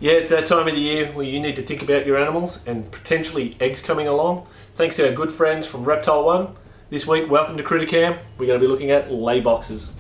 Yeah, it's that time of the year where you need to think about your animals and potentially eggs coming along. Thanks to our good friends from Reptile One. This week, welcome to CrittaCam. We're going to be looking at lay boxes.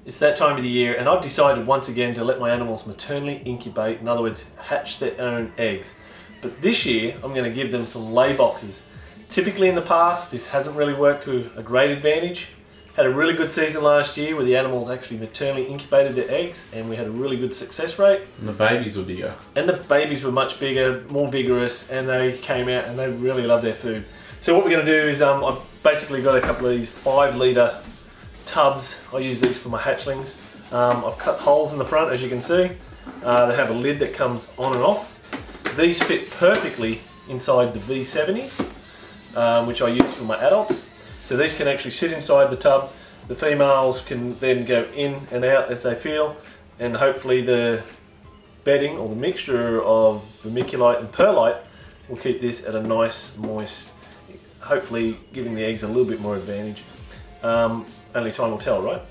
It's that time of the year and I've decided once again to let my animals maternally incubate, in other words, hatch their own eggs. But this year, I'm going to give them some lay boxes. Typically in the past, this hasn't really worked to a great advantage. Had a really good season last year where the animals actually maternally incubated their eggs and we had a really good success rate. And the babies were bigger. And the babies were much bigger, more vigorous, and they came out and they really loved their food. So what we're going to do is I've basically got a couple of these 5-litre tubs. I use these for my hatchlings. I've cut holes in the front, as you can see. They have a lid that comes on and off. These fit perfectly inside the V70s, which I use for my adults. So these can actually sit inside the tub. The females can then go in and out as they feel, and hopefully the bedding or the mixture of vermiculite and perlite will keep this at a nice, moist, hopefully giving the eggs a little bit more advantage. Only time will tell, right?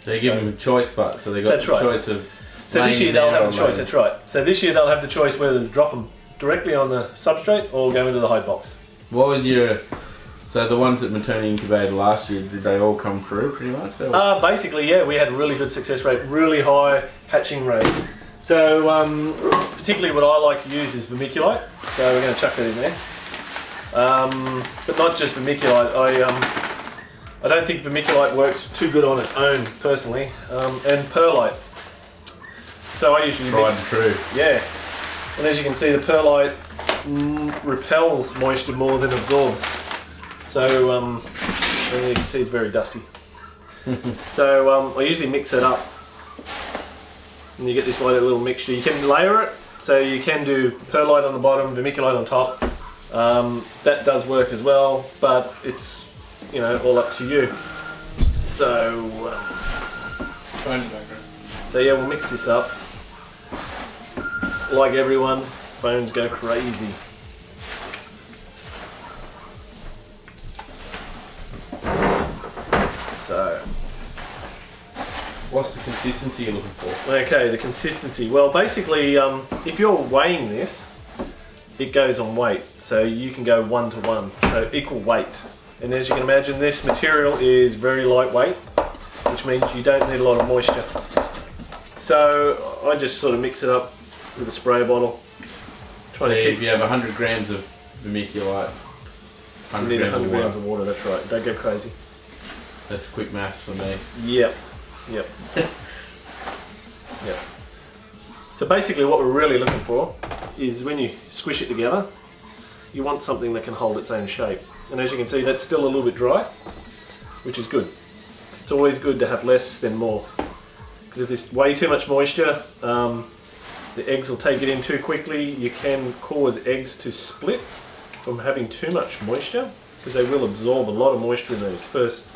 So you give them a choice, but so they got the choice of. So this year they'll have the choice. That's right. So this year they'll have the choice whether to drop them directly on the substrate or go into the hide box. What was your? So the ones that maternity incubated last year, did they all come through pretty much? Basically, yeah, we had a really good success rate, really high hatching rate. So particularly what I like to use is vermiculite. So we're going to chuck that in there. But not just vermiculite. I don't think vermiculite works too good on its own, personally, and perlite. So I usually tried and true. Yeah, and as you can see, the perlite repels moisture more than absorbs. So and you can see it's very dusty. So I usually mix it up, and you get this light little mixture. You can layer it, so you can do perlite on the bottom, vermiculite on top. That does work as well, but it's all up to you. So yeah, we'll mix this up. Like everyone, phones go crazy. So, what's the consistency you're looking for? Okay, the consistency. Well, basically, if you're weighing this, it goes on weight. So you can go 1 to 1, so equal weight. And as you can imagine, this material is very lightweight, which means you don't need a lot of moisture. So I just sort of mix it up with a spray bottle. If you have 100 grams of vermiculite, 100 grams of water, that's right. Don't go crazy. That's quick maths for me. Yep. Yep. So basically what we're really looking for is when you squish it together, you want something that can hold its own shape. And as you can see, that's still a little bit dry, which is good. It's always good to have less than more. Because if there's way too much moisture, the eggs will take it in too quickly. You can cause eggs to split from having too much moisture, because they will absorb a lot of moisture in those first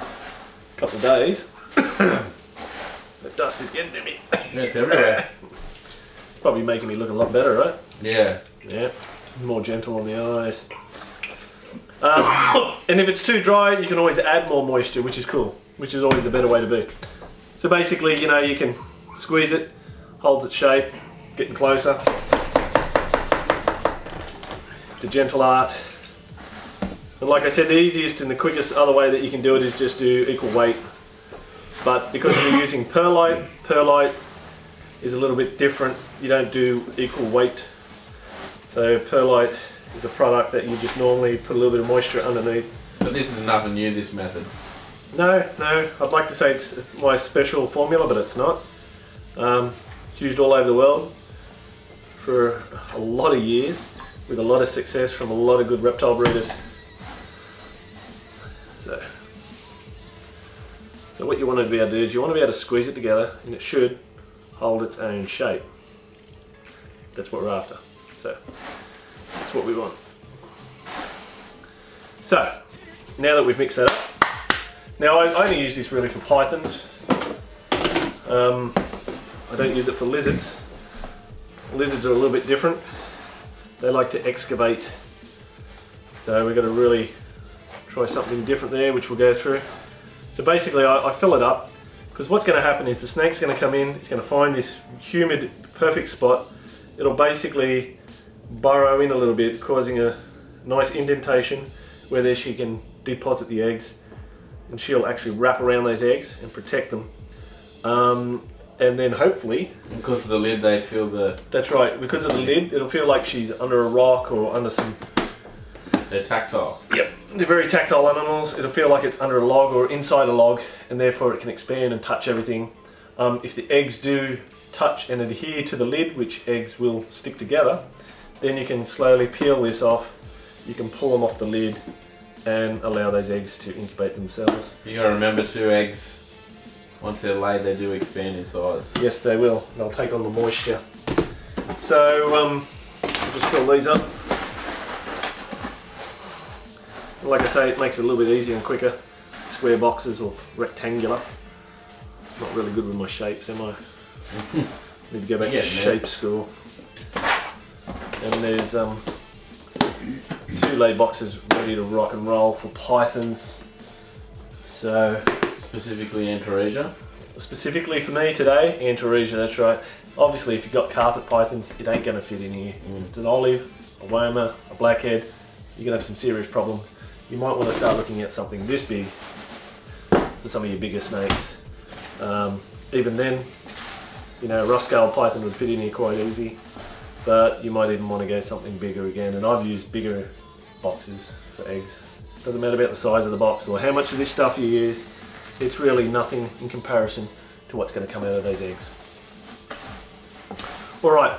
couple of days. The dust is getting to me. Yeah, it's everywhere. Probably making me look a lot better, right? Yeah. Yeah, more gentle on the eyes. And if it's too dry, you can always add more moisture, which is cool, which is always the better way to be. So basically, you can squeeze it, holds its shape, getting closer. It's a gentle art. And like I said, the easiest and the quickest other way that you can do it is just do equal weight. But because we're using perlite is a little bit different. You don't do equal weight. So perlite is a product that you just normally put a little bit of moisture underneath. But this is nothing new, this method. No, I'd like to say it's my special formula, but it's not. It's used all over the world for a lot of years with a lot of success from a lot of good reptile breeders. So what you want to be able to do is you want to be able to squeeze it together, and it should hold its own shape. That's what we're after. So that's what we want. So now that we've mixed that up, now I only use this really for pythons. I don't use it for lizards. Lizards are a little bit different. They like to excavate. So we've got to really try something different there, which we'll go through. So basically I fill it up, because what's going to happen is the snake's going to come in, it's going to find this humid, perfect spot. It'll basically burrow in a little bit, causing a nice indentation where there she can deposit the eggs, and she'll actually wrap around those eggs and protect them. And then hopefully, because of the lid, they feel the... That's right, because of the lid, it'll feel like she's under a rock or under some... They're tactile. Yep, they're very tactile animals. It'll feel like it's under a log or inside a log, and therefore it can expand and touch everything. If the eggs do touch and adhere to the lid, which eggs will stick together, then you can slowly peel this off. You can pull them off the lid and allow those eggs to incubate themselves. You gotta remember too, eggs, once they're laid, they do expand in size. Yes, they will. They'll take on the moisture. So, I'll just fill these up. Like I say, it makes it a little bit easier and quicker. Square boxes or rectangular. Not really good with my shapes, am I? Need to go back to shape school. And there's 2 laid boxes ready to rock and roll for pythons. So specifically Antaresia? Specifically for me today, Antaresia, that's right. Obviously if you've got carpet pythons, it ain't going to fit in here. If it's an olive, a woma, a blackhead, you're going to have some serious problems. You might want to start looking at something this big for some of your bigger snakes. Even then, you know, a rough-scaled python would fit in here quite easy, but you might even want to go something bigger again. And I've used bigger boxes for eggs. Doesn't matter about the size of the box or how much of this stuff you use. It's really nothing in comparison to what's going to come out of those eggs. All right,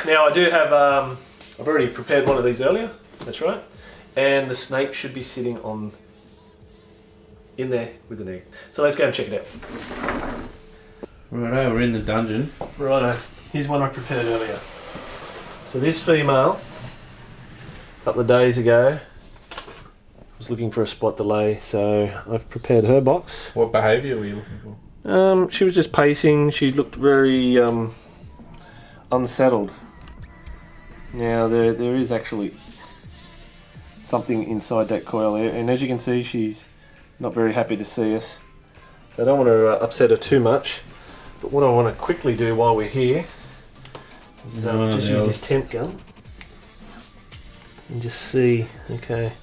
now I do have, I've already prepared one of these earlier, that's right. And the snake should be sitting in there with an egg. So let's go and check it out. Righto, we're in the dungeon. Righto, here's one I prepared earlier. So this female, a couple of days ago, was looking for a spot to lay, so I've prepared her box. What behaviour were you looking for? She was just pacing. She looked very unsettled. Now there is actually something inside that coil there, and as you can see, she's not very happy to see us. So I don't want to upset her too much, but what I want to quickly do while we're here is just use this temp gun and just see. Okay,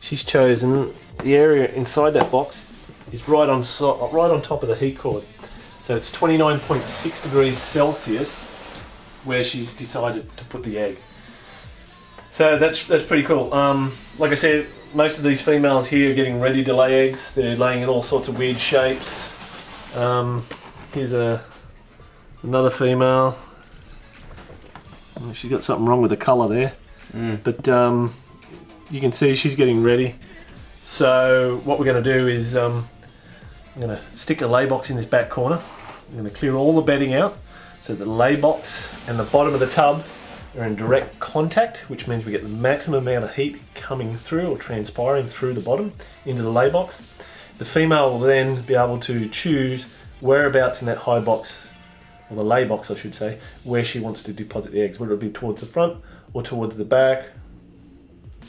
she's chosen the area inside that box is right on top of the heat cord, so it's 29.6 degrees Celsius where she's decided to put the egg. So that's pretty cool. Like I said, most of these females here are getting ready to lay eggs. They're laying in all sorts of weird shapes. Here's another female. She's got something wrong with the colour there. But you can see she's getting ready. So what we're going to do is I'm going to stick a lay box in this back corner. I'm going to clear all the bedding out so the lay box and the bottom of the tub are in direct contact, which means we get the maximum amount of heat coming through or transpiring through the bottom into the lay box. The female will then be able to choose whereabouts in that high box, or the lay box I should say, where she wants to deposit the eggs, whether it be towards the front or towards the back.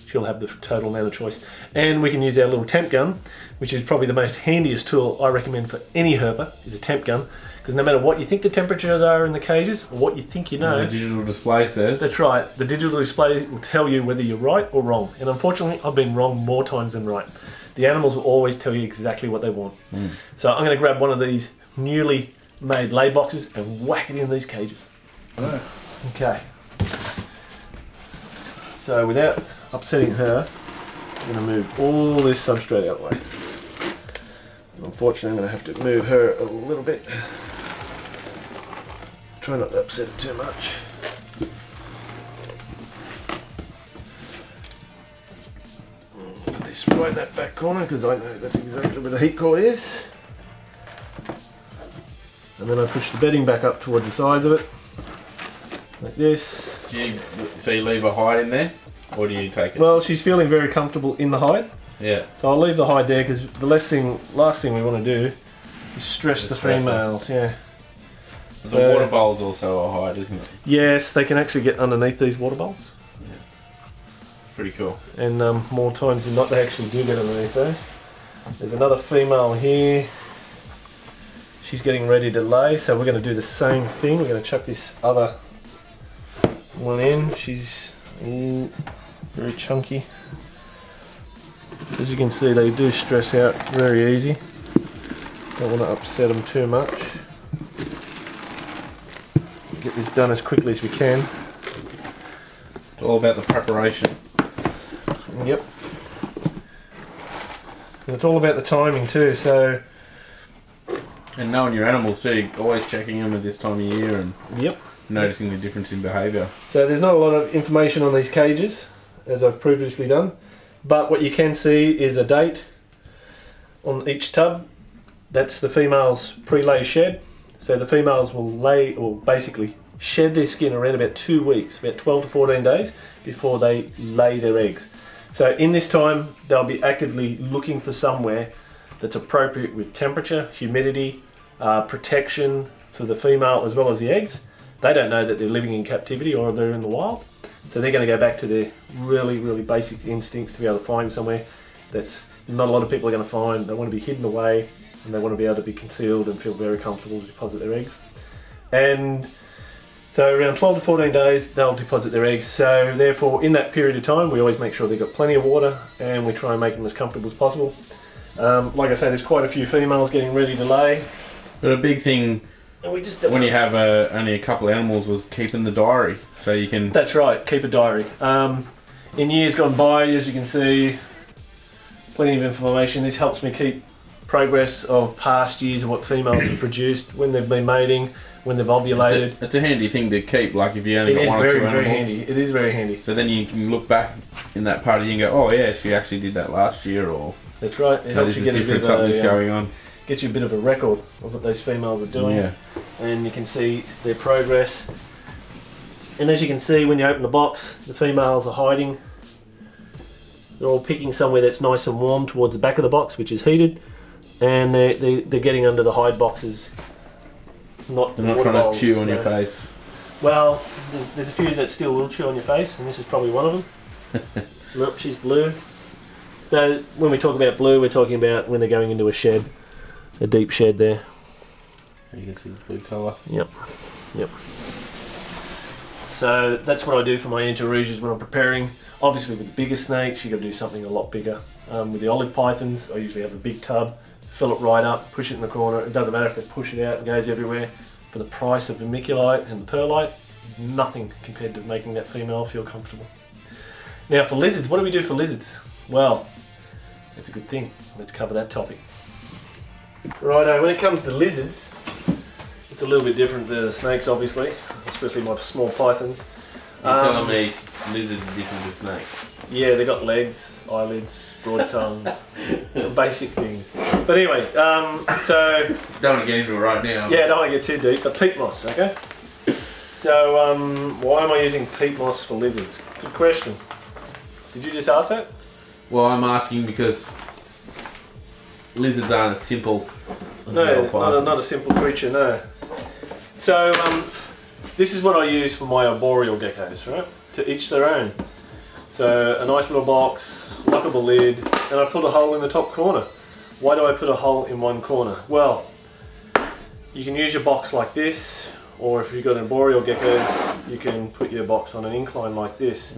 She'll have the total amount of choice. And we can use our little temp gun, which is probably the most handiest tool I recommend for any herper, is a temp gun. Because no matter what you think the temperatures are in the cages, or what you think you know... The digital display says. That's right. The digital display will tell you whether you're right or wrong. And unfortunately, I've been wrong more times than right. The animals will always tell you exactly what they want. So I'm going to grab one of these newly made lay boxes and whack it in these cages. Right. Okay. So without upsetting her, I'm going to move all this substrate out of the way. Unfortunately, I'm going to have to move her a little bit. Try not to upset it too much. Put this right in that back corner because I know that's exactly where the heat cord is. And then I push the bedding back up towards the sides of it, like this. So you leave a hide in there, or do you take it? Well, she's feeling very comfortable in the hide. Yeah. So I'll leave the hide there because the last thing we want to do is stress the females. Yeah. The water bowl's also a hide, isn't it? Yes, they can actually get underneath these water bowls. Yeah. Pretty cool. And more times than not, they actually do get underneath those. There's another female here. She's getting ready to lay, so we're going to do the same thing. We're going to chuck this other one in. She's very chunky. As you can see, they do stress out very easy. Don't want to upset them too much. Get this done as quickly as we can. It's all about the preparation. Yep. And it's all about the timing too, so... And knowing your animals too, always checking them at this time of year and Yep. noticing the difference in behaviour. So there's not a lot of information on these cages, as I've previously done, but what you can see is a date on each tub. That's the female's pre-lay shed. So the females will lay, or basically shed their skin around about 2 weeks, about 12 to 14 days before they lay their eggs. So in this time, they'll be actively looking for somewhere that's appropriate with temperature, humidity, protection for the female as well as the eggs. They don't know that they're living in captivity or they're in the wild. So they're going to go back to their really, really basic instincts to be able to find somewhere that's not a lot of people are going to find. They want to be hidden away and they want to be able to be concealed and feel very comfortable to deposit their eggs. And so around 12 to 14 days, they'll deposit their eggs. So therefore, in that period of time, we always make sure they've got plenty of water and we try and make them as comfortable as possible. Like I say, there's quite a few females getting ready to lay. But a big thing And we just when you have only a couple of animals was keeping the diary, so you can... That's right, keep a diary. In years gone by, as you can see, plenty of information. This helps me keep progress of past years of what females have produced, when they've been mating, when they've ovulated. It's a handy thing to keep, like if you only got one or two animals. Handy. It is very handy. So then you can look back in that part of the year and go, oh yeah, she actually did that last year, or... That's right. It helps you get a bit of something's going on. Get you a bit of a record of what those females are doing. Yeah. And you can see their progress. And as you can see, when you open the box, the females are hiding. They're all picking somewhere that's nice and warm towards the back of the box, which is heated. And they're getting under the hide boxes. They're not trying to chew on your face. Well, there's a few that still will chew on your face, and this is probably one of them. Look, she's blue. So when we talk about blue, we're talking about when they're going into a shed, a deep shed there. You can see the blue colour. Yep. So that's what I do for my anti-rouges when I'm preparing. Obviously with the bigger snakes, you've got to do something a lot bigger. With the olive pythons, I usually have a big tub, fill it right up, push it in the corner. It doesn't matter if they push it out, it goes everywhere. For the price of vermiculite and the perlite, it's nothing compared to making that female feel comfortable. Now for lizards, what do we do for lizards? Well, it's a good thing. Let's cover that topic. Righto, when it comes to lizards, it's a little bit different than the snakes, obviously, especially my small pythons. You're telling me lizards are different to snakes? Yeah, they got legs, eyelids, broad tongue, some basic things. But anyway, so... Don't want to get into it right now. Yeah, don't want to get too deep, but peat moss, okay? So, why am I using peat moss for lizards? Good question. Did you just ask that? Well, I'm asking because lizards aren't as simple as No, not a simple creature, no. So, this is what I use for my arboreal geckos, right? To each their own. So, a nice little box, lockable lid, and I put a hole in the top corner. Why do I put a hole in one corner? Well, you can use your box like this, or if you've got an arboreal geckos, you can put your box on an incline like this.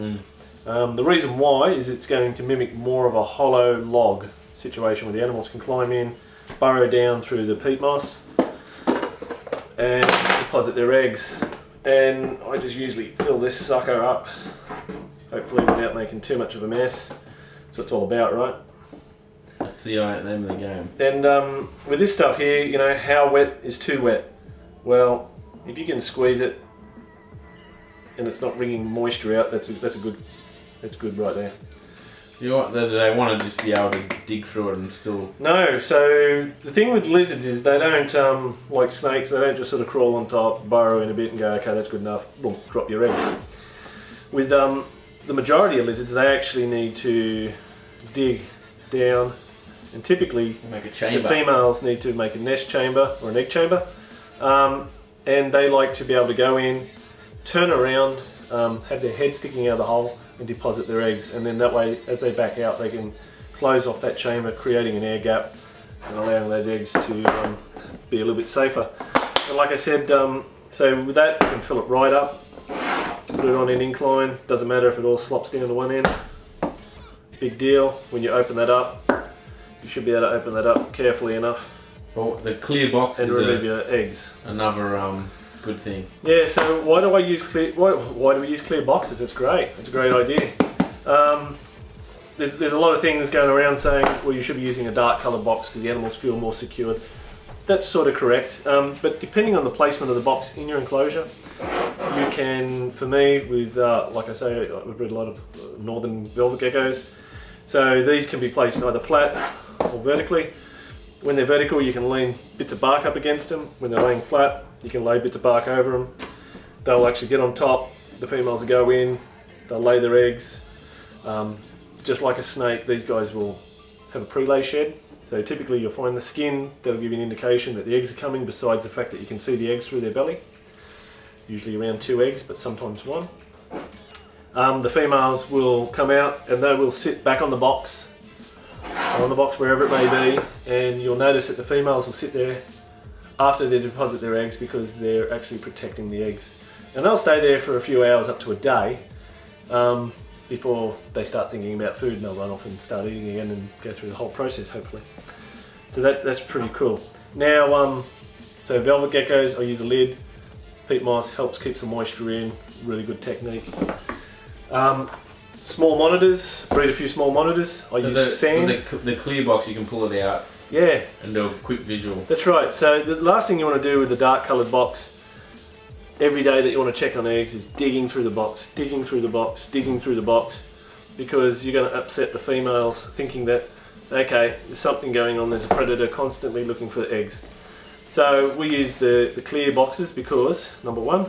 The reason why is it's going to mimic more of a hollow log situation where the animals can climb in, burrow down through the peat moss and deposit their eggs. And I just usually fill this sucker up, hopefully without making too much of a mess. That's what it's all about, right? That's the name of the game. And with this stuff here, you know, how wet is too wet? Well, if you can squeeze it and it's not wringing moisture out, that's good right there. You know what, they want to just be able to dig through it and still... No, so the thing with lizards is they don't, like snakes, they don't just sort of crawl on top, burrow in a bit and go, okay, that's good enough, boom, drop your eggs. With the majority of lizards, they actually need to dig down, and typically make a chamber. The females need to make a nest chamber or an egg chamber. and they like to be able to go in, turn around, have their head sticking out of the hole and deposit their eggs, and then that way as they back out they can close off that chamber, creating an air gap and allowing those eggs to be a little bit safer. And like I said, so with that you can fill it right up, put it on an incline, doesn't matter if it all slops down to one end. Big deal. When you open that up, you should be able to open that up carefully enough. Well, the clear box and is remove your eggs. Another good thing. Yeah. So why do I use clear? Why do we use clear boxes? It's great. It's a great idea. There's a lot of things going around saying, well, you should be using a dark coloured box because the animals feel more secured. That's sort of correct. But depending on the placement of the box in your enclosure, you can, for me, with like I say, I've bred a lot of northern velvet geckos. So these can be placed either flat or vertically. When they're vertical, you can lean bits of bark up against them. When they're laying flat, you can lay bits of bark over them. They'll actually get on top. The females will go in. They'll lay their eggs. Just like a snake, these guys will have a pre-lay shed. So typically you'll find the skin, that'll give you an indication that the eggs are coming, besides the fact that you can see the eggs through their belly. Usually around 2 eggs, but sometimes 1. The females will come out and they will sit back on the box, wherever it may be, and you'll notice that the females will sit there after they deposit their eggs because they're actually protecting the eggs. And they'll stay there for a few hours, up to a day, before they start thinking about food, and they'll run off and start eating again and go through the whole process, hopefully. So that's pretty cool. Now, so velvet geckos, I use a lid. Peat moss helps keep some moisture in, really good technique. Small monitors, breed a few small monitors. I use sand. The clear box, you can pull it out. Yeah. And do a quick visual. That's right. So the last thing you want to do with the dark coloured box every day that you want to check on eggs is digging through the box, digging through the box, digging through the box, because you're going to upset the females thinking that, okay, there's something going on, there's a predator constantly looking for eggs. So we use the clear boxes because, number one,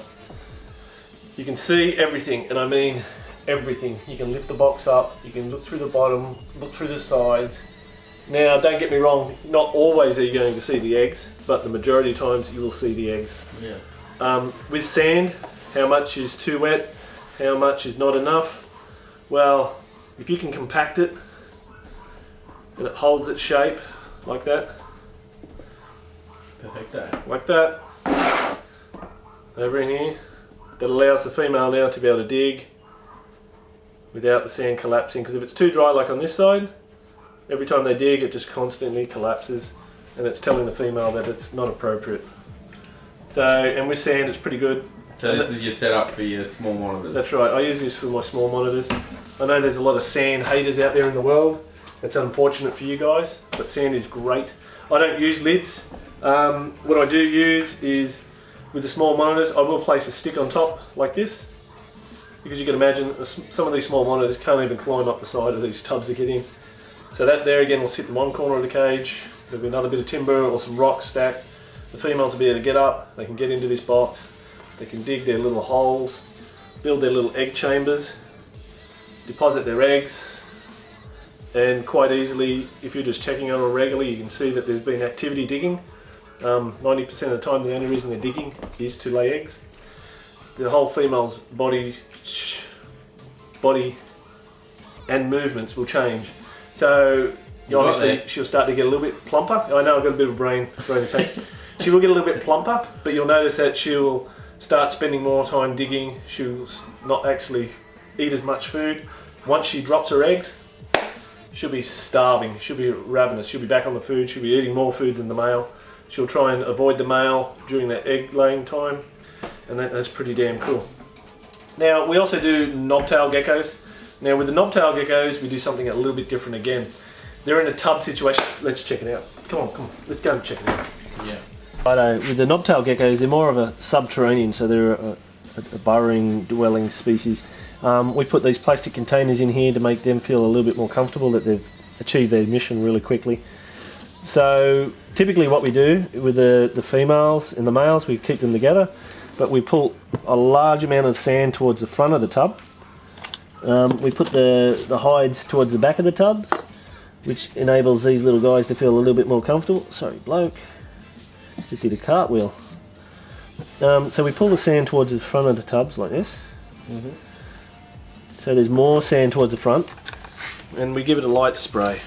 you can see everything, and I mean everything. You can lift the box up, you can look through the bottom, look through the sides. Now, don't get me wrong, not always are you going to see the eggs, but the majority of times you will see the eggs. Yeah. With sand, how much is too wet, how much is not enough? Well, if you can compact it and it holds its shape like that, perfecto, like that, over in here, that allows the female now to be able to dig without the sand collapsing, because if it's too dry like on this side, every time they dig it just constantly collapses and it's telling the female that it's not appropriate. So, and with sand it's pretty good. So this is your setup for your small monitors? That's right, I use this for my small monitors. I know there's a lot of sand haters out there in the world. It's unfortunate for you guys, but sand is great. I don't use lids. What I do use is, with the small monitors, I will place a stick on top like this, because you can imagine some of these small monitors can't even climb up the side of these tubs to get in. So that there again will sit in one corner of the cage. There'll be another bit of timber or some rocks stacked. The females will be able to get up, they can get into this box, they can dig their little holes, build their little egg chambers, deposit their eggs, and quite easily, if you're just checking on them regularly, you can see that there's been activity digging. 90% of the time the only reason they're digging is to lay eggs. The whole female's body and movements will change. So obviously she'll start to get a little bit plumper. I know I've got a bit of brain attack. She will get a little bit plumper, but you'll notice that she'll start spending more time digging. She'll not actually eat as much food. Once she drops her eggs, she'll be starving, she'll be ravenous, she'll be back on the food, she'll be eating more food than the male. She'll try and avoid the male during that egg laying time, and that's pretty damn cool. Now, we also do knobtail geckos. Now, with the knobtail geckos, we do something a little bit different again. They're in a tub situation. Let's check it out. Come on, let's go and check it out. Yeah. Righto, with the knobtail geckos, they're more of a subterranean, so they're a burrowing, dwelling species. We put these plastic containers in here to make them feel a little bit more comfortable, that they've achieved their mission really quickly. So typically what we do with the females and the males, we keep them together, but we pull a large amount of sand towards the front of the tub. We put the hides towards the back of the tubs, which enables these little guys to feel a little bit more comfortable. Sorry, bloke, just did a cartwheel. So we pull the sand towards the front of the tubs like this. So there's more sand towards the front, and we give it a light spray.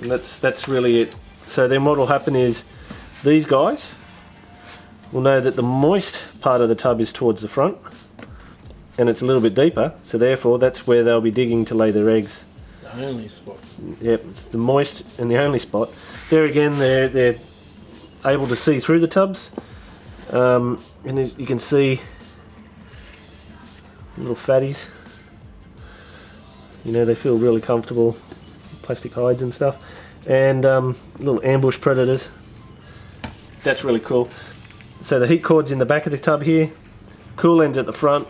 And that's really it. So then what will happen is these guys will know that the moist part of the tub is towards the front, and it's a little bit deeper, so therefore that's where they'll be digging to lay their eggs. The only spot. Yep, it's the moist and the only spot. There again, they're able to see through the tubs, and as you can see little fatties. You know, they feel really comfortable, plastic hides and stuff, and little ambush predators. That's really cool. So the heat cord's in the back of the tub here, cool ends at the front,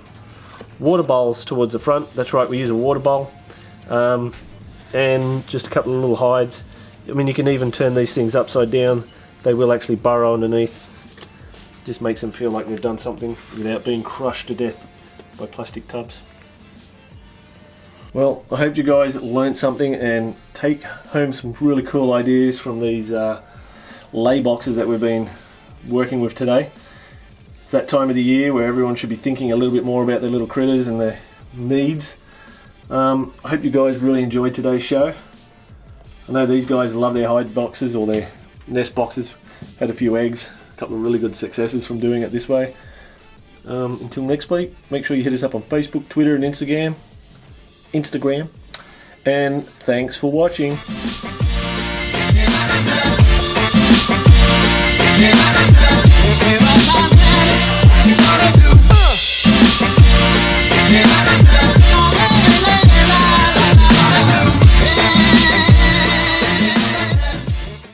water bowls towards the front. That's right, we use a water bowl, and just a couple of little hides. I mean, you can even turn these things upside down. They will actually burrow underneath. Just makes them feel like they've done something without being crushed to death by plastic tubs. Well, I hope you guys learned something and take home some really cool ideas from these lay boxes that we've been working with today. It's that time of the year where everyone should be thinking a little bit more about their little critters and their needs. I hope you guys really enjoyed today's show. I know these guys love their hide boxes or their nest boxes. Had a few eggs, a couple of really good successes from doing it this way. Until next week, make sure you hit us up on Facebook, Twitter and Instagram. And thanks for watching.